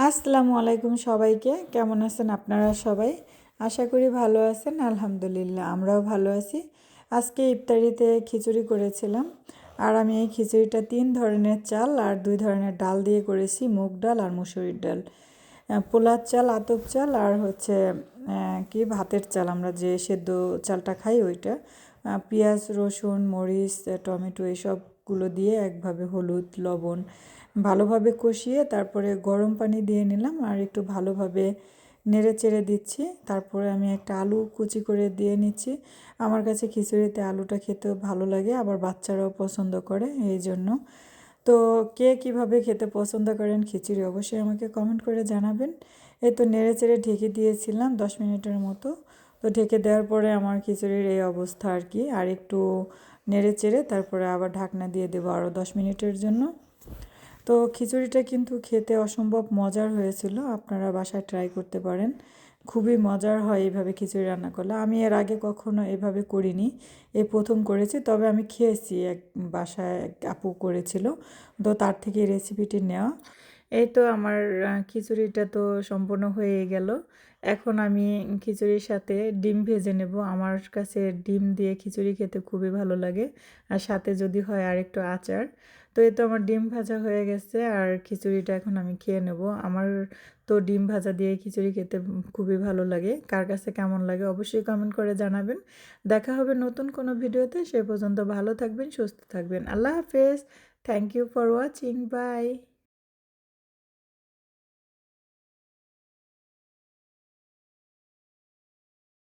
আসসালামু আলাইকুম সবাইকে। কেমন আছেন আপনারা সবাই? আশা করি ভালো আছেন। আলহামদুলিল্লাহ আমরাও ভালো আছি। আজকে ইফতারিতে খিচুড়ি করেছিলাম। আর আমি এই খিচুড়িটা 3 ধরনের চাল আর 2 ধরনের ডাল দিয়ে করেছি, মুগ ডাল আর মসুরির ডাল। পোলার চাল, আতপ চাল আর হচ্ছে কি ভাতের চাল, আমরা যে সেদ্ধ চালটা খাই ওইটা। পেঁয়াজ, রসুন, মরিচ, টমেটো এসবগুলো দিয়ে একভাবে হলুদ, লবণ ভালোভাবে কষিয়ে তারপরে গরম পানি দিয়ে নিলাম আর একটু ভালোভাবে নেড়ে চেড়ে দিচ্ছি। তারপরে আমি একটা আলু কুচি করে দিয়ে নিচ্ছি। আমার কাছে খিচুড়িতে আলুটা খেতেও ভালো লাগে, আবার বাচ্চারাও পছন্দ করে এই জন্য। তো কে কীভাবে খেতে পছন্দ করেন খিচুড়ি অবশ্যই আমাকে কমেন্ট করে জানাবেন। এই তো নেড়ে চেড়ে ঢেকে দিয়েছিলাম 10 মিনিটের মতো। তো ঢেকে দেওয়ার পরে আমার খিচুড়ির এই অবস্থা আর কি। আর একটু নেড়ে চেড়ে তারপরে আবার ঢাকনা দিয়ে দেবো আরও 10 মিনিটের জন্য। তো খিচুড়িটা কিন্তু খেতে অসম্ভব মজার হয়েছিল, আপনারা বাসায় ট্রাই করতে পারেন। খুবই মজার হয় এইভাবে খিচুড়ি রান্না করলে। আমি এর আগে কখনো এভাবে করিনি, এই প্রথম করেছি। তবে আমি খেয়েছি, এক বাসায় এক আপু করেছিল, তো তার থেকে এই রেসিপিটি নেওয়া। এই তো আমার খিচুড়িটা তো সম্পূর্ণ হয়ে গেল। এখন আমি খিচুড়ির সাথে ডিম ভেজে নেব। আমার কাছে ডিম দিয়ে খিচুড়ি খেতে খুবই ভালো লাগে, আর সাথে যদি হয় আর একটু আচার। তো এই তো আমার ডিম ভাজা হয়ে গেছে, আর খিচুড়িটা এখন আমি খেয়ে নেব। আমার তো ডিম ভাজা দিয়ে খিচুড়ি খেতে খুবই ভালো লাগে। কার কাছে কেমন লাগে অবশ্যই কমেন্ট করে জানাবেন। দেখা হবে নতুন কোনো ভিডিওতে। সে পর্যন্ত ভালো থাকবেন, সুস্থ থাকবেন। আল্লাহ হাফেজ। Thank you for watching. By.